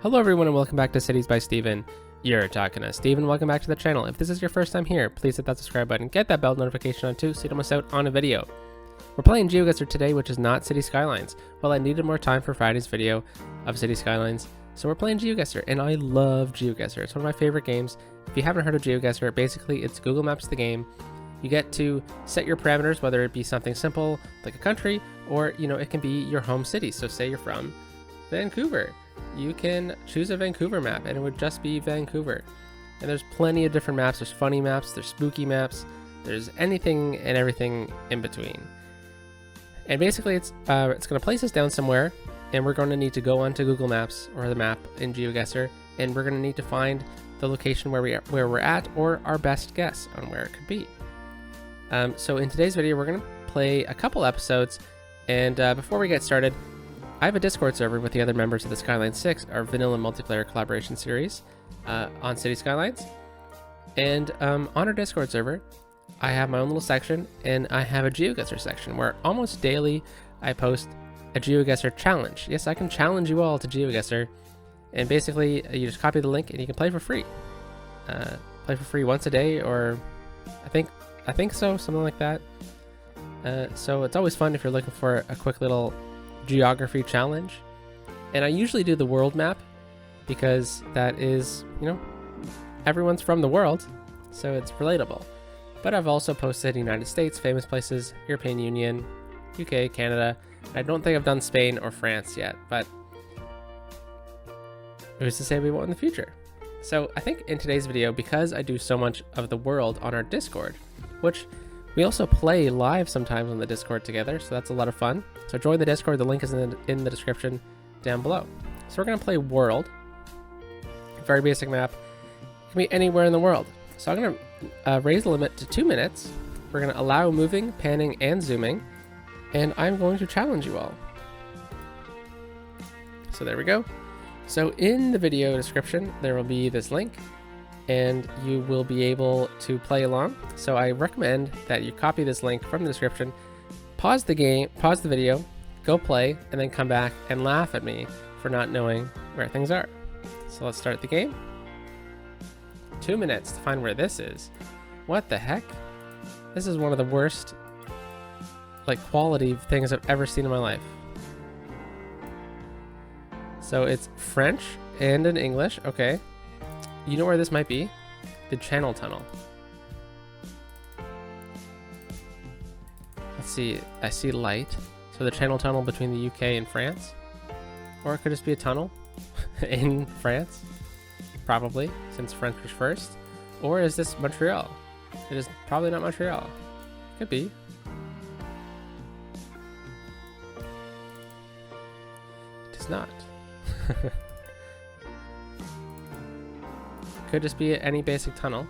Hello everyone and welcome back to Cities by Steven. You're talking to Steven. Welcome back to the channel. If this is your first time here, please hit that subscribe button, get that bell notification on too so you don't miss out on a video. We're playing GeoGuessr today, which is not City Skylines. Well, I needed more time for Friday's video of City Skylines, so we're playing GeoGuessr, and I love GeoGuessr. It's one of my favorite games. If you haven't heard of GeoGuessr, basically it's Google Maps the game. You get to set your parameters, whether it be something simple like a country, or it can be your home city. So say you're from Vancouver. You can choose a Vancouver map and it would just be Vancouver. And there's plenty of different maps. There's funny maps, there's spooky maps, there's anything and everything in between. And basically it's going to place us down somewhere, and we're going to need to go onto Google Maps or the map in GeoGuessr, and we're going to need to find the location where we're at, or our best guess on where it could be. So in today's video, we're going to play a couple episodes, and before we get started, I have a Discord server with the other members of the Skylines 6, our vanilla multiplayer collaboration series on City Skylines. And on our Discord server, I have my own little section, and I have a GeoGuessr section where almost daily I post a GeoGuessr challenge. Yes, I can challenge you all to GeoGuessr, and basically you just copy the link and you can play for free. Play for free once a day, or I think so, something like that. So it's always fun if you're looking for a quick little geography challenge. And I usually do the world map because that is, everyone's from the world, so it's relatable. But I've also posted United States, famous places, European Union, UK, Canada. I don't think I've done Spain or France yet, but who's to say we won't in the future? So I think in today's video, because I do so much of the world on our Discord, which we also play live sometimes on the Discord together, so that's a lot of fun. So join the Discord, the link is in the description down below. So we're going to play world, very basic map. It can be anywhere in the world. So I'm going to raise the limit to 2 minutes. We're going to allow moving, panning, and zooming, and I'm going to challenge you all. So there we go. So in the video description, there will be this link, and you will be able to play along. So I recommend that you copy this link from the description, pause the video, go play, and then come back and laugh at me for not knowing where things are. So let's start the game. 2 minutes to find where this is. What the heck? This is one of the worst quality things I've ever seen in my life. So it's French and in English. Okay. You know where this might be? The Channel Tunnel. Let's see. I see light. So the Channel Tunnel between the UK and France. Or it could just be a tunnel in France. Probably, since French was first. Or is this Montreal? It is probably not Montreal. Could be. It is not. Could just be any basic tunnel.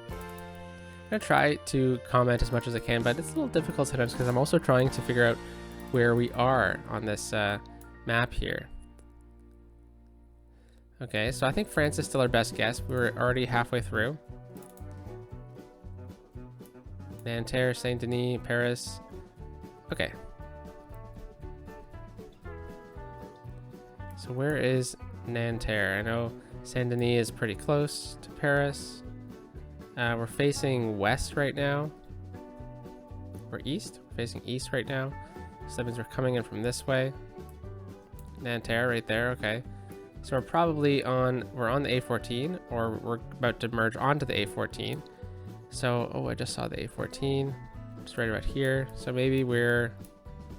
I'm gonna try to comment as much as I can, but it's a little difficult sometimes because I'm also trying to figure out where we are on this map here. Okay, so I think France is still our best guess. We're already halfway through. Nanterre, Saint-Denis, Paris. Okay. So where is Nanterre? I know Saint-Denis is pretty close to Paris. We're facing west right now. We're east. We're facing east right now. So that means we're coming in from this way. Nanterre right there. Okay. So we're probably on the A14, or we're about to merge onto the A14. So, oh, I just saw the A14. It's right about here. So maybe we're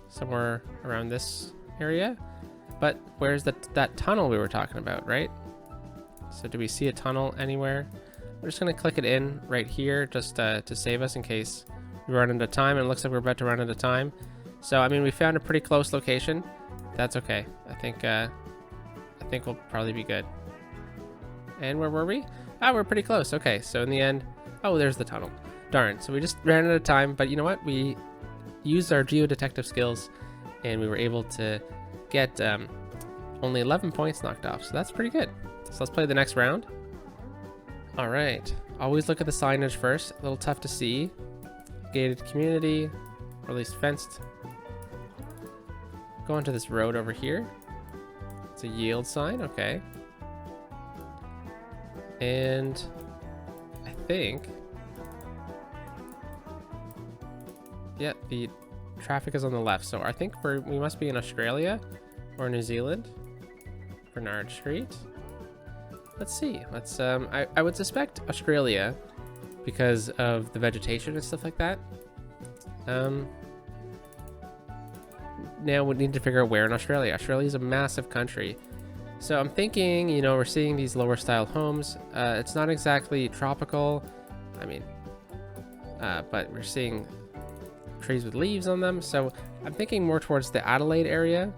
somewhere around this area. But where's that tunnel we were talking about, right? So do we see a tunnel anywhere? We're just going to click it in right here just to save us in case we run out of time. And it looks like we're about to run out of time. So, I mean, we found a pretty close location. That's okay. I think we'll probably be good. And where were we? Oh, we're pretty close. Okay, so in the end, oh, there's the tunnel. Darn, so we just ran out of time, but you know what? We used our geodetective skills, and we were able to get only 11 points knocked off, so that's pretty good. So let's play the next round. All right, always look at the signage first. A little tough to see. Gated community, or at least fenced. Go onto this road over here. It's a yield sign, okay. And I think, yeah, the traffic is on the left. So I think we must be in Australia or New Zealand. Bernard Street. Let's see. Let's I would suspect Australia because of the vegetation and stuff like that. Now we need to figure out where in Australia. Australia is a massive country. So I'm thinking, you know, we're seeing these lower style homes. It's not exactly tropical. I mean, but we're seeing trees with leaves on them. So I'm thinking more towards the Adelaide area,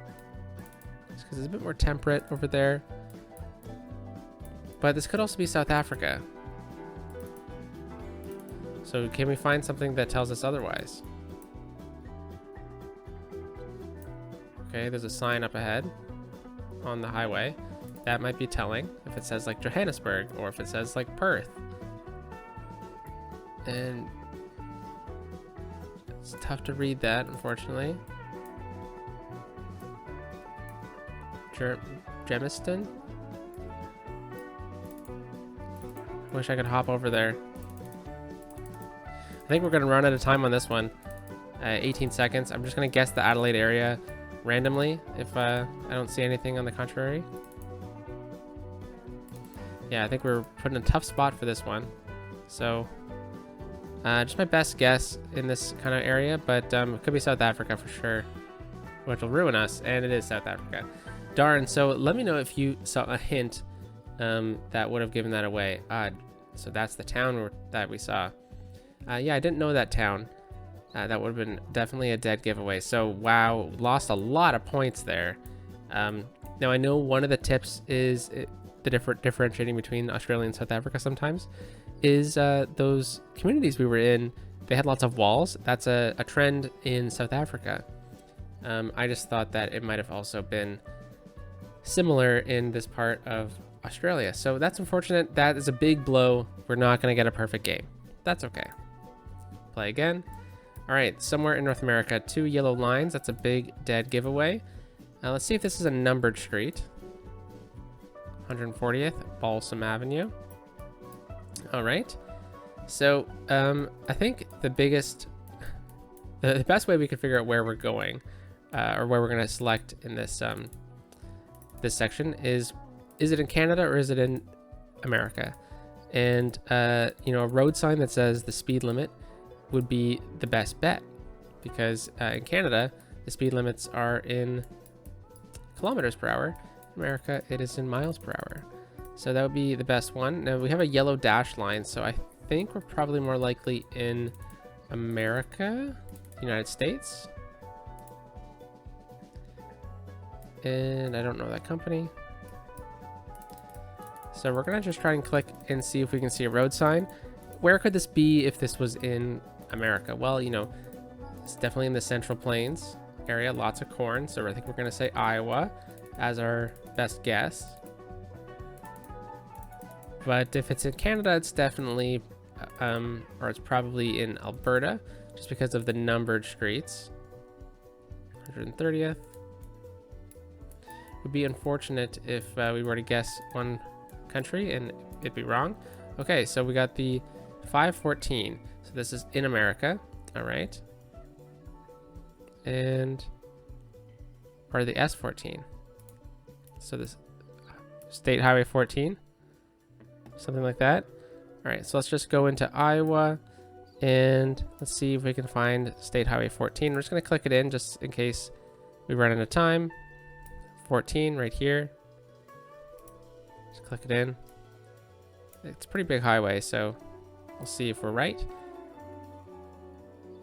because it's a bit more temperate over there. But this could also be South Africa. So can we find something that tells us otherwise? Okay, there's a sign up ahead on the highway. That might be telling if it says like Johannesburg or if it says like Perth. And it's tough to read that, unfortunately. Germiston? Wish I could hop over there. I think we're going to run out of time on this one. 18 seconds. I'm just going to guess the Adelaide area randomly if I don't see anything on the contrary. Yeah, I think we're put in a tough spot for this one. So, just my best guess in this kind of area, but it could be South Africa for sure, which will ruin us, and it is South Africa. Darn, so let me know if you saw a hint that would have given that away. So that's the town that we saw. Yeah, I didn't know that town. That would have been definitely a dead giveaway. So, wow, lost a lot of points there. Now, I know one of the tips is the differentiating between Australia and South Africa sometimes is those communities we were in, they had lots of walls. That's a trend in South Africa. I just thought that it might have also been similar in this part of Australia. So that's unfortunate. That is a big blow. We're not going to get a perfect game. That's okay. Play again. All right, somewhere in North America, 2 yellow lines. That's a big dead giveaway. Let's see if this is a numbered street. 140th Balsam Avenue. All right. So I think the best way we could figure out where we're going, or where we're going to select in this this section is it in Canada or is it in America? And you know, a road sign that says the speed limit would be the best bet, because in Canada the speed limits are in kilometers per hour. In America it is in miles per hour. So that would be the best one. Now we have a yellow dash line, so I think we're probably more likely in America, United States. And I don't know that company. So we're gonna just try and click and see if we can see a road sign. Where could this be if this was in America? Well, you know, it's definitely in the Central Plains area, lots of corn. So I think we're gonna say Iowa as our best guess. But if it's in Canada, it's definitely, or it's probably in Alberta, just because of the numbered streets. 130th. Would be unfortunate if we were to guess one country and it'd be wrong. Okay, so we got the 514. So this is in America. All right. And, or the S14. So this State Highway 14. Something like that. All right, so let's just go into Iowa and let's see if we can find State Highway 14. We're just gonna click it in just in case we run out of time. 14 right here. Just click it in. It's a pretty big highway, so we'll see if we're right.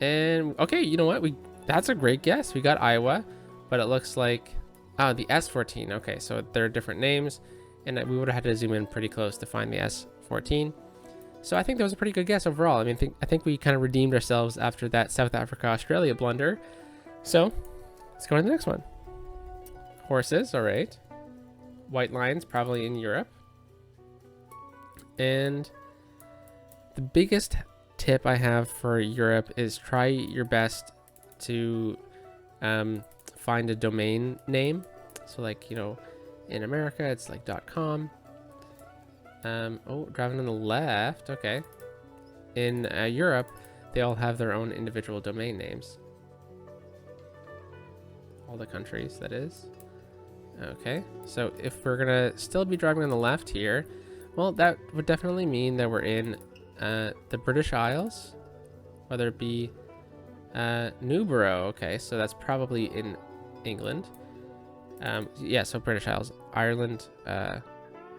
And okay, you know what? That's a great guess. We got Iowa, but it looks like the S14. Okay, so there are different names, and we would have had to zoom in pretty close to find the S14. So I think that was a pretty good guess overall. I mean, I think we kind of redeemed ourselves after that South Africa Australia blunder. So let's go to the next one. Horses, all right. White lines, probably in Europe. And the biggest tip I have for Europe is try your best to find a domain name. So like, you know, In America, it's like .com. Oh, driving on the left. Okay. In Europe, they all have their own individual domain names. All the countries, that is. Okay, so if we're gonna still be driving on the left here, well, that would definitely mean that we're in the British Isles, whether it be Newborough. Okay, so that's probably in England. Yeah, so British Isles, Ireland,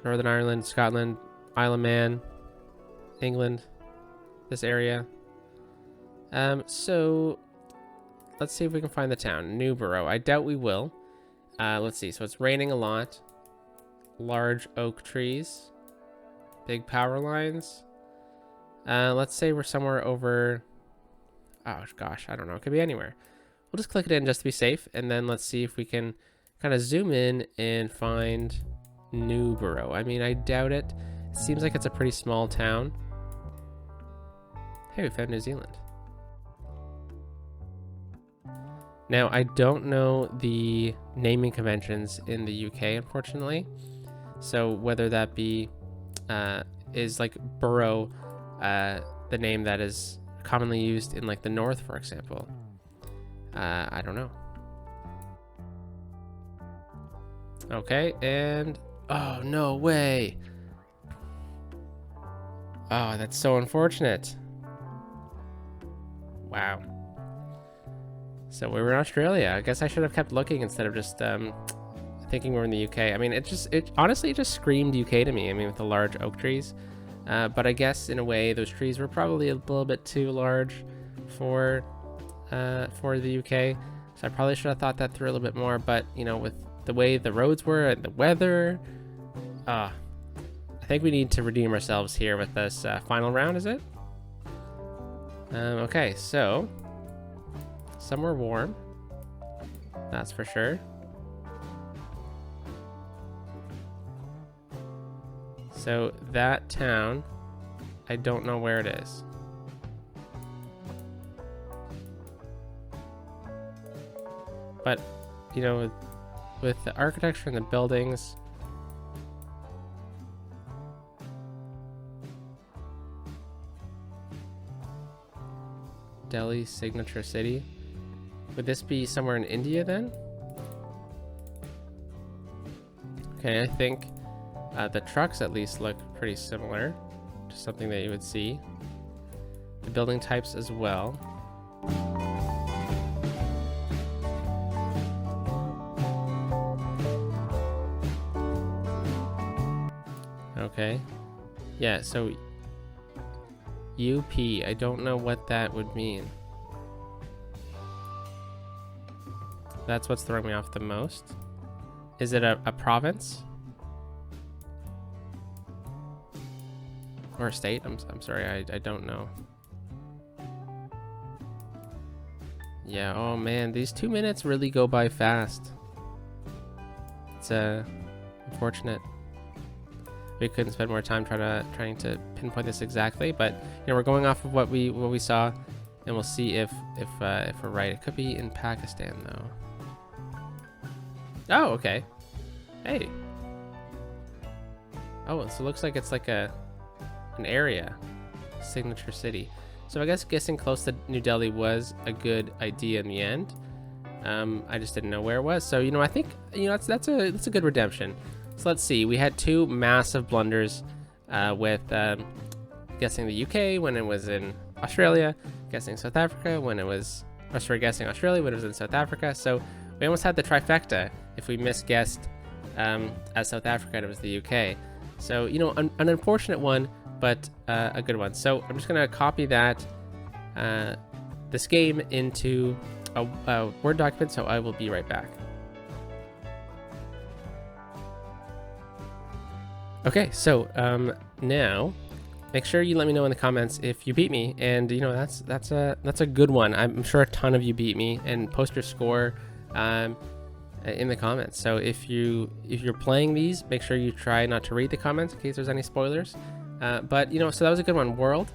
Northern Ireland, Scotland, Isle of Man, England, this area. So let's see if we can find the town, Newborough. I doubt we will. Let's see. So it's raining a lot. Large oak trees. Big power lines. Let's say we're somewhere over... Oh, gosh. I don't know. It could be anywhere. We'll just click it in just to be safe. And then let's see if we can kind of zoom in and find Newborough. I mean, I doubt it. It seems like it's a pretty small town. Hey, we found New Zealand. Now, I don't know the naming conventions in the UK, unfortunately. So whether that be, is like borough, the name that is commonly used in like the north, for example. I don't know. Okay, and, oh, no way. Oh, that's so unfortunate. Wow. So we were in Australia. I guess I should have kept looking instead of just thinking we're in the UK. I mean, it honestly just screamed UK to me. I mean, with the large oak trees. But I guess in a way, those trees were probably a little bit too large for the UK. So I probably should have thought that through a little bit more. But you know, with the way the roads were and the weather, I think we need to redeem ourselves here with this final round. Is it? Okay, so somewhere warm, that's for sure. So that town, I don't know where it is. But, you know, with the architecture and the buildings, Delhi signature city. Would this be somewhere in India then? Okay, I think the trucks at least look pretty similar to something that you would see. The building types as well. Okay. Yeah, so UP, I don't know what that would mean. That's what's throwing me off the most. Is it a province? Or a state? I'm sorry, I don't know. Yeah, oh man, these 2 minutes really go by fast. It's unfortunate. We couldn't spend more time trying to pinpoint this exactly, but you know, we're going off of what we saw, and we'll see if we're right. It could be in Pakistan though. Oh, okay. Hey. Oh, so it looks like it's like an area, signature city. So I guess guessing close to New Delhi was a good idea in the end. I just didn't know where it was. So you know, I think you know that's a good redemption. So let's see. We had two massive blunders with guessing the UK when it was in Australia, guessing South Africa when it was, or sorry, guessing Australia when it was in South Africa. So we almost had the trifecta if we misguessed as South Africa and it was the UK. So you know, an unfortunate one, but a good one. So I'm just gonna copy that this game into a Word document. So I will be right back. Okay, so now make sure you let me know in the comments if you beat me, and you know that's a good one. I'm sure a ton of you beat me, and post your score in the comments. So if you're playing these, make sure you try not to read the comments in case there's any spoilers. But you know, so that was a good one. World,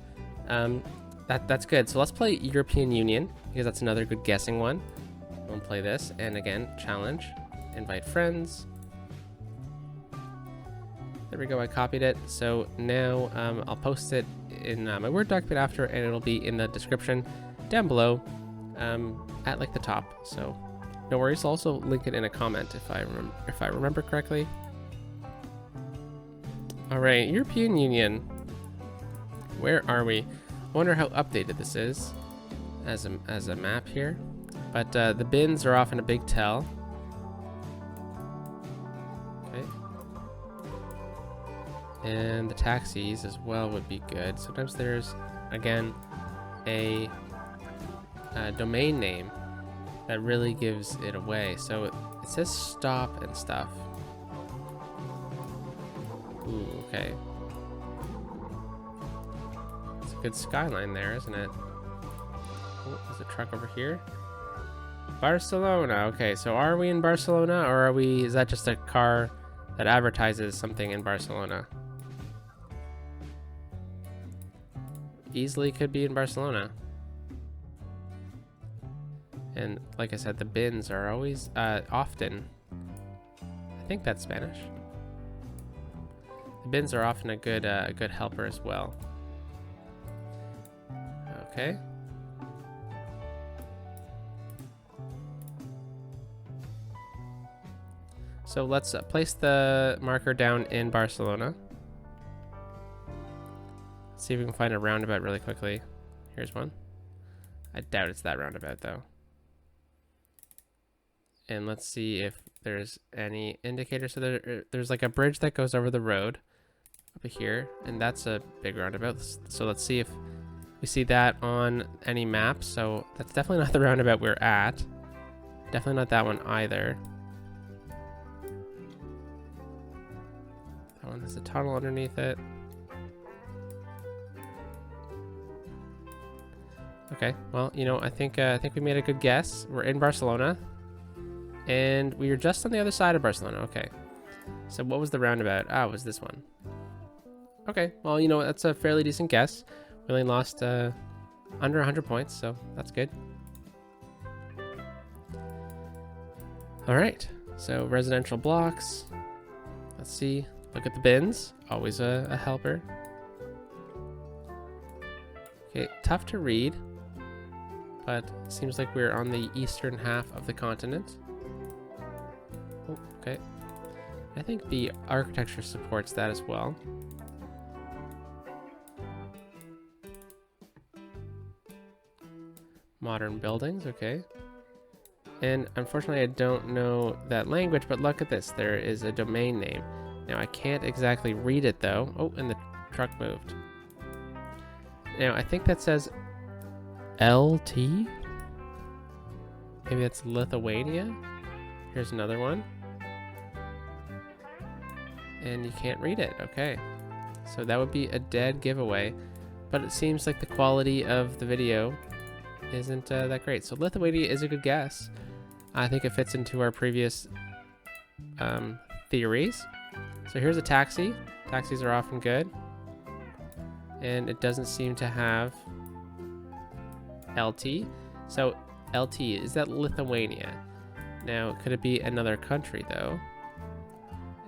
that's good. So let's play European Union because that's another good guessing one. We'll play this, and again, challenge, invite friends. There we go, I copied it. So now I'll post it in my Word document after, and it'll be in the description down below at like the top. So no worries. I'll also link it in a comment if I remember correctly. All right, European Union. Where are we? I wonder how updated this is as a map here. But the bins are often a big tell. Okay. And the taxis as well would be good. Sometimes there's, again, a domain name that really gives it away. So it says stop and stuff. Ooh, okay. It's a good skyline there, isn't it? Oh, there's a truck over here. Barcelona. Okay, so are we in Barcelona, or is that just a car that advertises something in Barcelona? Easily could be in Barcelona. And like I said, the bins are always often, I think that's Spanish. The bins are often a good helper as well. Okay. So let's place the marker down in Barcelona. Let's see if we can find a roundabout really quickly. Here's one. I doubt it's that roundabout though. And let's see if there's any indicator. So there's like a bridge that goes over the road up here, and that's a big roundabout. So let's see if we see that on any map. So that's definitely not the roundabout we're at. Definitely not that one either. That one has a tunnel underneath it. Okay, well, you know, I think we made a good guess. We're in Barcelona, and we were just on the other side of Barcelona. Okay, so what was the roundabout? Ah, it was this one. Okay, well, you know, that's a fairly decent guess. We only lost under 100 points, so that's good. All right, so residential blocks. Let's see. Look at the bins. Always a helper. Okay, tough to read, but it seems like we're on the eastern half of the continent. Oh, okay. I think the architecture supports that as well. Modern buildings, okay. And unfortunately, I don't know that language, but look at this. There is a domain name. Now, I can't exactly read it, though. Oh, and the truck moved. Now, I think that says LT? Maybe that's Lithuania? Here's another one. And you can't read it. Okay. So that would be a dead giveaway. But it seems like the quality of the video isn't that great. So Lithuania is a good guess. I think it fits into our previous theories. So here's a taxi. Taxis are often good. And it doesn't seem to have LT. So LT, is that Lithuania? Now, could it be another country though?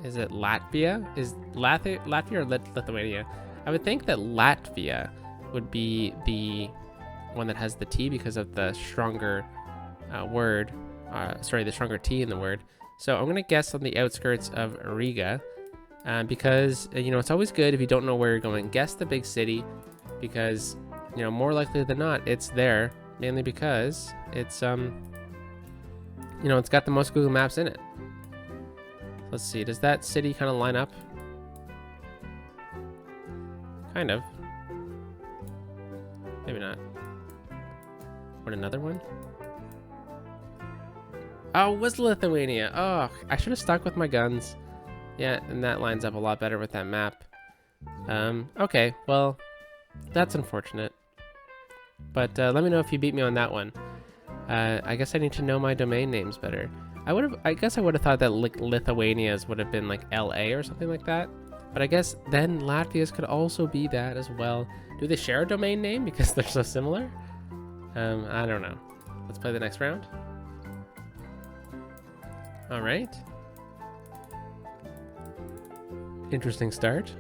Is it Latvia? Is Latvia or Lithuania? I would think that Latvia would be the one that has the T because of the stronger the stronger T in the word. So I'm gonna guess on the outskirts of Riga, because you know, it's always good if you don't know where you're going, guess the big city, because you know, more likely than not it's there, mainly because it's you know, it's got the most Google Maps in it. Let's see, does that city kind of line up? Kind of. Maybe not. What, another one? Oh, it was Lithuania. Oh, I should have stuck with my guns. Yeah, and that lines up a lot better with that map. Okay, well, that's unfortunate. But let me know if you beat me on that one. I guess I need to know my domain names better. I guess I would have thought that Lithuania's would have been like LA or something like that. But I guess then Latvia's could also be that as well. Do they share a domain name because they're so similar? I don't know. Let's play the next round. All right. Interesting start.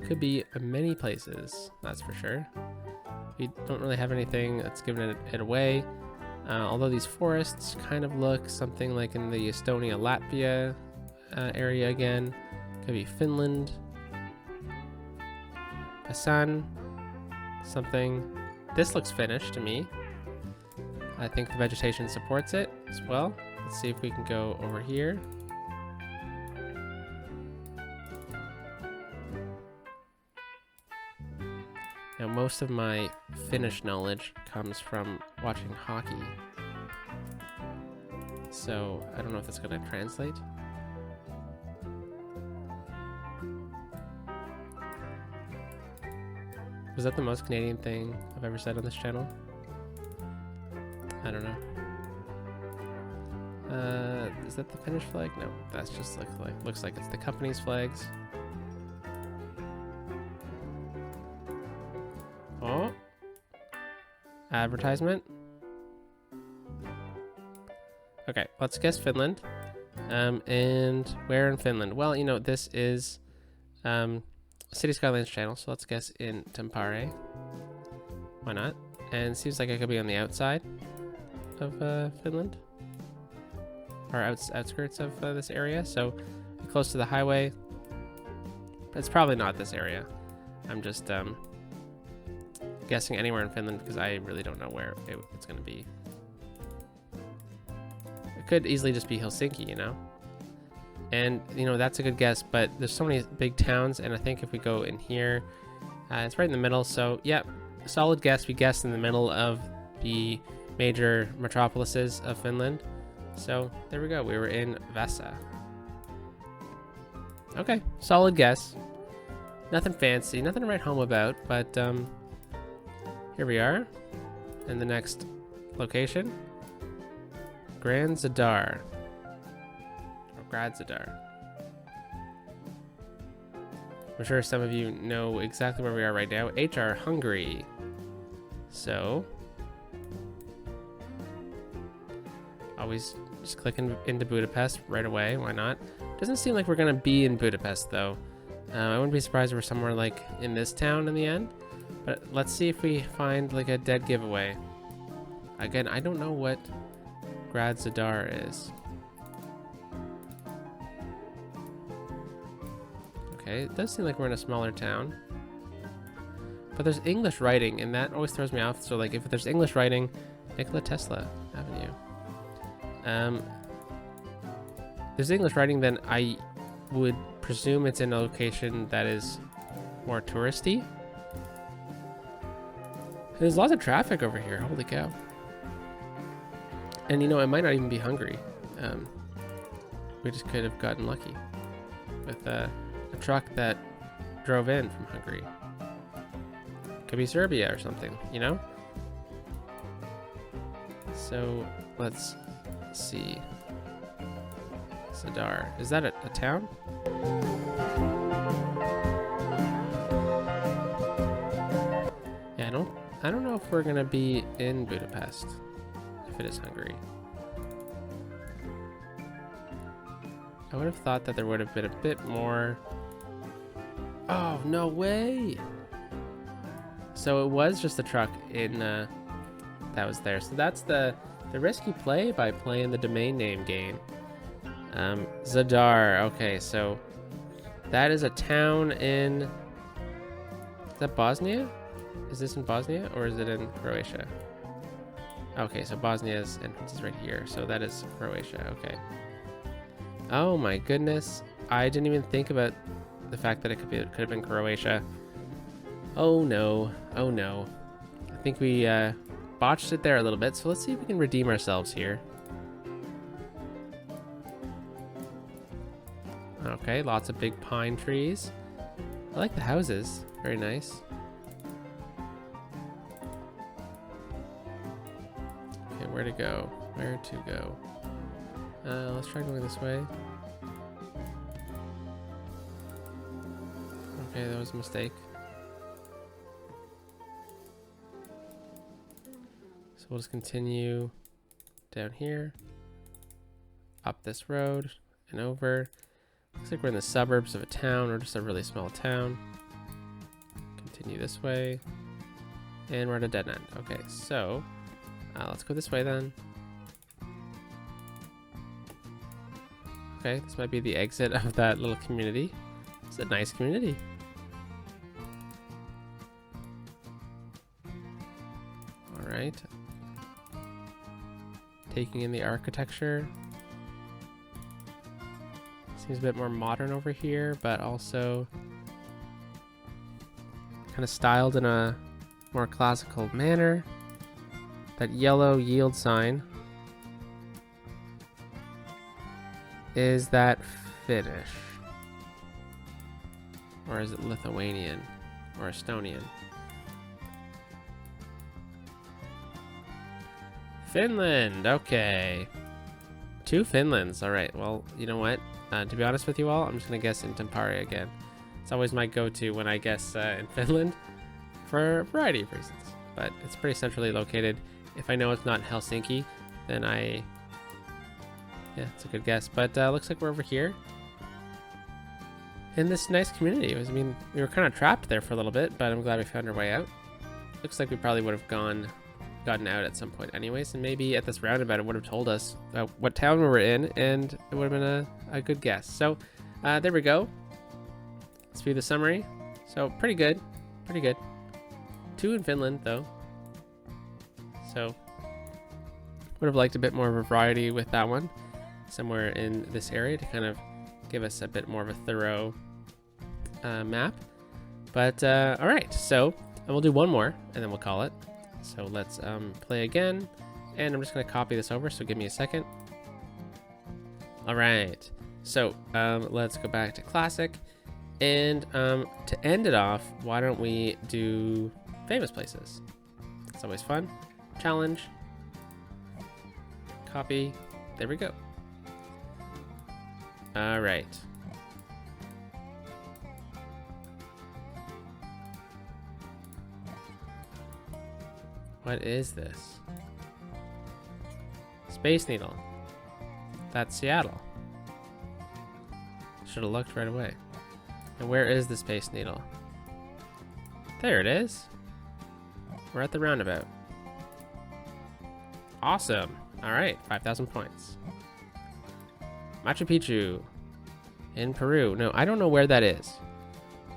Could be many places, that's for sure. We don't really have anything that's giving it away. Although these forests kind of look something like in the Estonia, Latvia area again. Could be Finland. Pasan. Something. This looks Finnish to me. I think the vegetation supports it as well. Let's see if we can go over here. Now, most of my Finnish knowledge comes from watching hockey. So, I don't know if that's going to translate. Was that the most Canadian thing I've ever said on this channel? I don't know. Is that the Finnish flag? No, that's just looks like it's the company's flags. Oh, advertisement. Okay, let's guess Finland. And where in Finland? Well, you know, this is City Skylines channel, so let's guess in Tampere. Why not? And it seems like I could be on the outside of Finland, or outskirts of this area, so close to the highway. But it's probably not this area. I'm just guessing anywhere in Finland because I really don't know where it's going to be. It could easily just be Helsinki, you know? And, you know, that's a good guess, but there's so many big towns, and I think if we go in here, it's right in the middle, so, yeah, solid guess. We guessed in the middle of the major metropolises of Finland. So, there we go. We were in Vasa. Okay, solid guess. Nothing fancy, nothing to write home about, but, here we are, in the next location, Grand Zadar, or Grad Zadar. I'm sure some of you know exactly where we are right now. HR Hungary. So, always just clicking into Budapest right away. Why not? Doesn't seem like we're gonna be in Budapest though. I wouldn't be surprised if we're somewhere like in this town in the end. But let's see if we find like a dead giveaway. Again, I don't know what Grad Zadar is. Okay, it does seem like we're in a smaller town. But there's English writing, and that always throws me off. So like if there's English writing, Nikola Tesla Avenue. There's English writing, then I would presume it's in a location that is more touristy. There's lots of traffic over here. Holy cow. And you know, it might not even be Hungary. We just could have gotten lucky with a truck that drove in from Hungary. Could be Serbia or something, you know? So let's see. Zadar. Is that a town? Yeah, I don't know if we're gonna be in Budapest, if it is Hungary. I would have thought that there would have been a bit more. Oh, no way! So it was just a truck in that was there. So that's the risky play by playing the domain name game. Zadar. Okay, so that is a town in. Is that Bosnia? Is this in Bosnia or is it in Croatia? Okay, so Bosnia's entrance is right here. So that is Croatia. Okay. Oh my goodness. I didn't even think about the fact that it could have been Croatia. Oh no. Oh no. I think we botched it there a little bit. So let's see if we can redeem ourselves here. Okay, lots of big pine trees. I like the houses. Very nice. Okay, where to go? Where to go? Let's try going this way. Okay, that was a mistake. So we'll just continue down here. up this road and over. Looks like we're in the suburbs of a town or just a really small town. Continue this way. And we're at a dead end. Okay, so let's go this way then. Okay, this might be the exit of that little community. It's a nice community. All right. Taking in the architecture. Seems a bit more modern over here, but also kind of styled in a more classical manner. That yellow yield sign. Is that Finnish? Or is it Lithuanian? Or Estonian? Finland, okay. 2 Finlands, alright. Well, you know what? To be honest with you all, I'm just gonna guess in Tampere again. It's always my go-to when I guess in Finland for a variety of reasons. But it's pretty centrally located. If I know it's not Helsinki, then yeah, it's a good guess. But looks like we're over here in this nice community. I mean, we were kind of trapped there for a little bit, but I'm glad we found our way out. Looks like we probably would have gotten out at some point anyways, and maybe at this roundabout it would have told us what town we were in, and it would have been a good guess. So there we go. Let's view the summary. So pretty good. 2 in Finland though, so would have liked a bit more of a variety with that one somewhere in this area to kind of give us a bit more of a thorough map. But all right, so we'll do one more and then we'll call it. So let's play again, and I'm just going to copy this over, so give me a second. All right, so let's go back to classic, and to end it off, why don't we do famous places? It's always fun. Challenge, copy, there we go. All right. What is this? Space Needle. That's Seattle. Should have looked right away. And where is the Space Needle? There it is. We're at the roundabout. Awesome. All right, 5,000 points. Machu Picchu in Peru. No, I don't know where that is.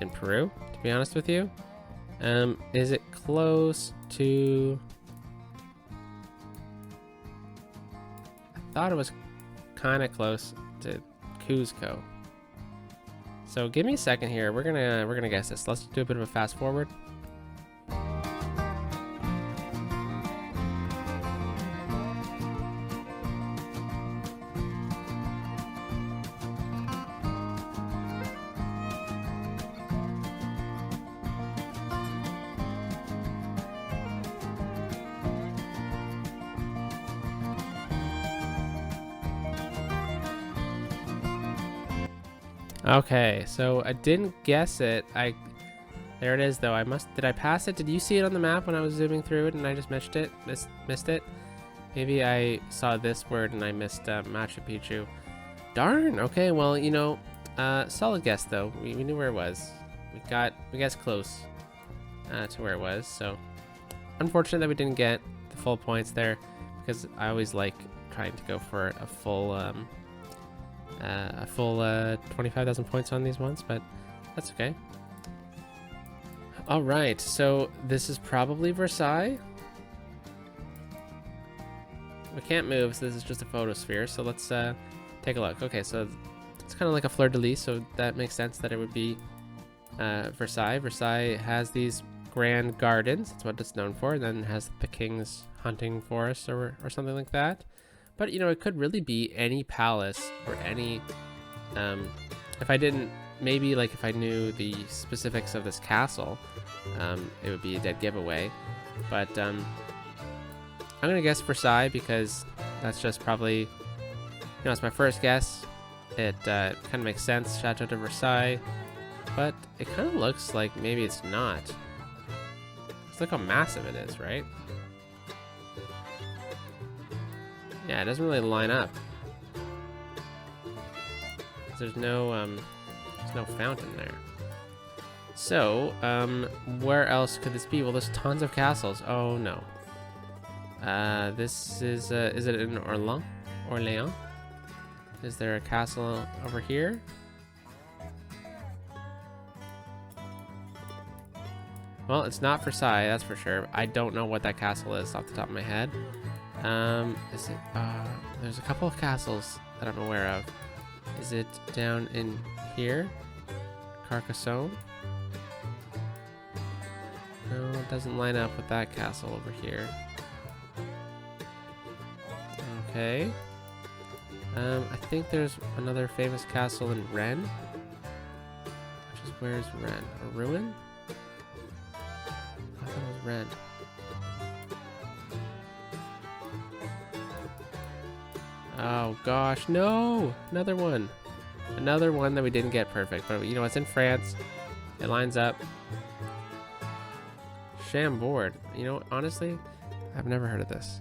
In Peru, to be honest with you. Is it close to... I thought it was kind of close to Cuzco. So give me a second here. We're gonna guess this. Let's do a bit of a fast forward. Okay, so I didn't guess it. There it is though. Did I pass it? Did you see it on the map when I was zooming through it and I just missed it? Maybe I saw this word and I missed Machu Picchu. Darn. Okay, well, you know, solid guess though. We knew where it was. We guessed close to where it was. So unfortunate that we didn't get the full points there, because I always like trying to go for a full 25,000 points on these ones, but that's okay. All right, so this is probably Versailles. We can't move, so this is just a photosphere. So let's take a look. Okay, so it's kind of like a fleur-de-lis, so that makes sense that it would be Versailles. Versailles has these grand gardens. That's what it's known for. And then it has the king's hunting forest or something like that. But, you know, it could really be any palace or any, if I didn't, maybe like if I knew the specifics of this castle, it would be a dead giveaway. But I'm going to guess Versailles because that's just probably, you know, it's my first guess. It kind of makes sense, Chateau de Versailles, but it kind of looks like maybe it's not. Just look how massive it is, right? Yeah, it doesn't really line up. There's no fountain there. So, where else could this be? Well, there's tons of castles. Oh no. This is it in Orléans? Is there a castle over here? Well, it's not Versailles, that's for sure. I don't know what that castle is off the top of my head. Is it, there's a couple of castles that I'm aware of. Is it down in here? Carcassonne? No, it doesn't line up with that castle over here. Okay. I think there's another famous castle in Rennes. Which is, where's Rennes? A ruin? I thought it was Rennes. Oh gosh, no! Another one. Another one that we didn't get perfect. But you know, it's in France. It lines up. Chambord. You know, honestly, I've never heard of this.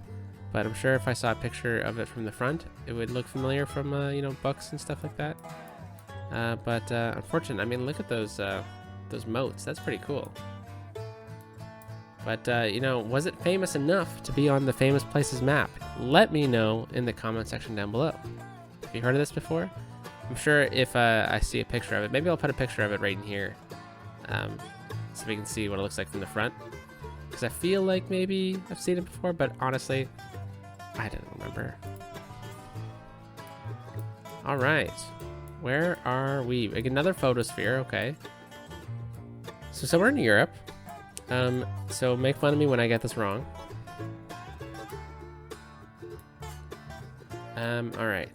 But I'm sure if I saw a picture of it from the front, it would look familiar from, you know, books and stuff like that. But unfortunately, I mean, look at those moats. That's pretty cool. But, you know, was it famous enough to be on the famous places map? Let me know in the comment section down below. Have you heard of this before? I'm sure if I see a picture of it, maybe I'll put a picture of it right in here. So we can see what it looks like from the front. Because I feel like maybe I've seen it before, but honestly, I don't remember. All right, where are we? Like another photosphere, okay. So somewhere in Europe. So make fun of me when I get this wrong. All right.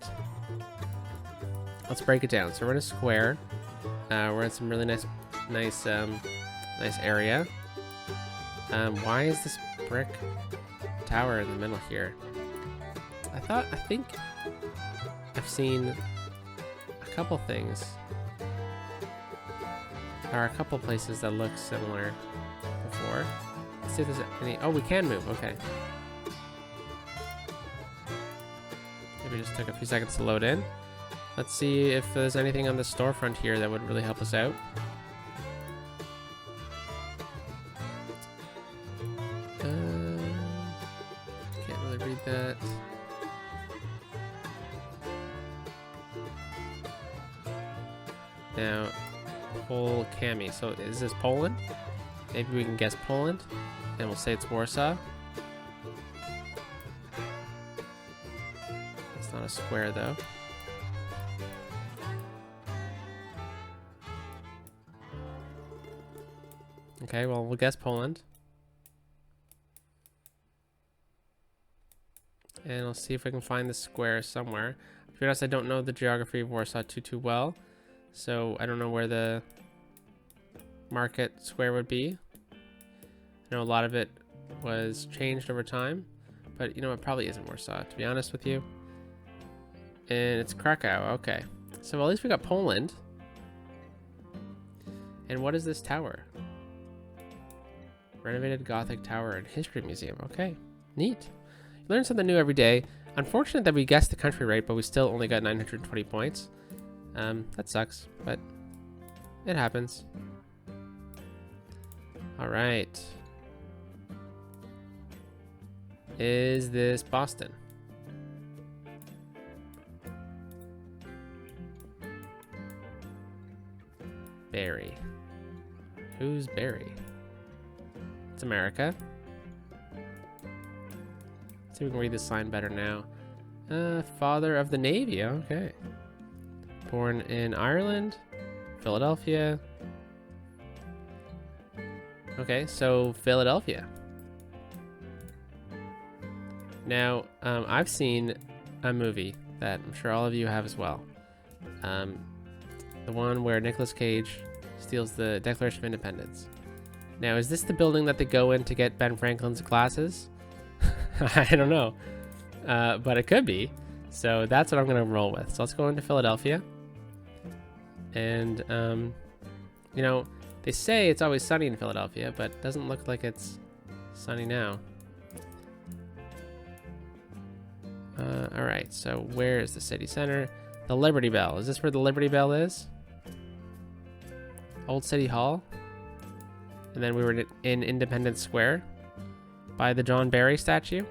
Let's break it down. So we're in a square. We're in some really nice area. Why is this brick tower in the middle here? I think I've seen a couple things. There are a couple places that look similar before. Let's see if there's any. Oh, we can move. Okay. Maybe it just took a few seconds to load in. Let's see if there's anything on the storefront here that would really help us out. Can't really read that. Now, Pol Cami. So is this Poland? Maybe we can guess Poland, and we'll say it's Warsaw. It's not a square though. Okay, well, we'll guess Poland. And I'll see if we can find the square somewhere. To be honest, I don't know the geography of Warsaw too well. So I don't know where the market square would be. I know a lot of it was changed over time. But you know, it probably isn't Warsaw, to be honest with you. And it's Krakow, okay. So at least we got Poland. And what is this tower? Renovated Gothic Tower and History Museum. Okay, neat. You learn something new every day. Unfortunate that we guessed the country right, but we still only got 920 points. That sucks, but it happens. All right. Is this Boston? Barry. Who's Barry? It's America. Let's see if we can read this sign better now. Father of the Navy. Okay. Born in Ireland, Philadelphia. Okay, so Philadelphia. Now, I've seen a movie that I'm sure all of you have as well. The one where Nicolas Cage steals the Declaration of Independence. Now, is this the building that they go in to get Ben Franklin's glasses? I don't know, but it could be. So that's what I'm going to roll with. So let's go into Philadelphia. And, you know, they say it's always sunny in Philadelphia, but it doesn't look like it's sunny now. All right, so where is the city center? The Liberty Bell. Is this where the Liberty Bell is? Old City Hall. And then we were in Independence Square by the John Barry statue.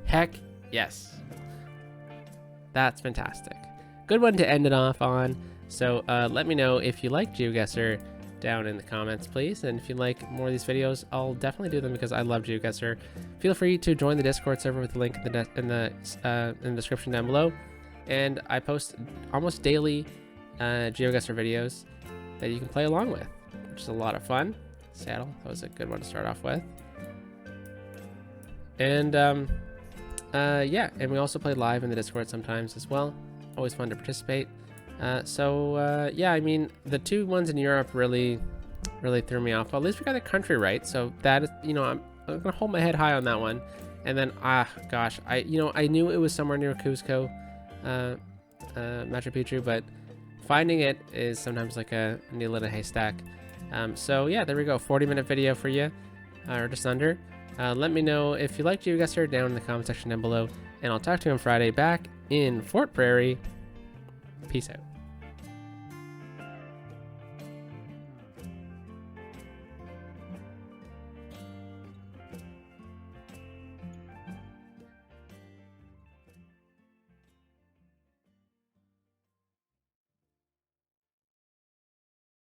Heck yes. That's fantastic. Good one to end it off on. So let me know if you like GeoGuessr down in the comments, please. And if you like more of these videos, I'll definitely do them because I love GeoGuessr. Feel free to join the Discord server with the link in the description down below. And I post almost daily GeoGuessr videos that you can play along with, which is a lot of fun. Saddle, that was a good one to start off with. And yeah, and we also play live in the Discord sometimes as well. Always fun to participate. Yeah, I mean, the two ones in Europe really threw me off. Well, at least we got the country right, so that is, you know, I'm gonna hold my head high on that one. And then, gosh, I knew it was somewhere near Cusco, Machu Picchu, but finding it is sometimes like a needle in a haystack. So yeah, there we go, 40-minute video for you, or just under. Let me know if you like GeoGuessr down in the comment section down below, and I'll talk to you on Friday back in Fort Prairie. Peace out.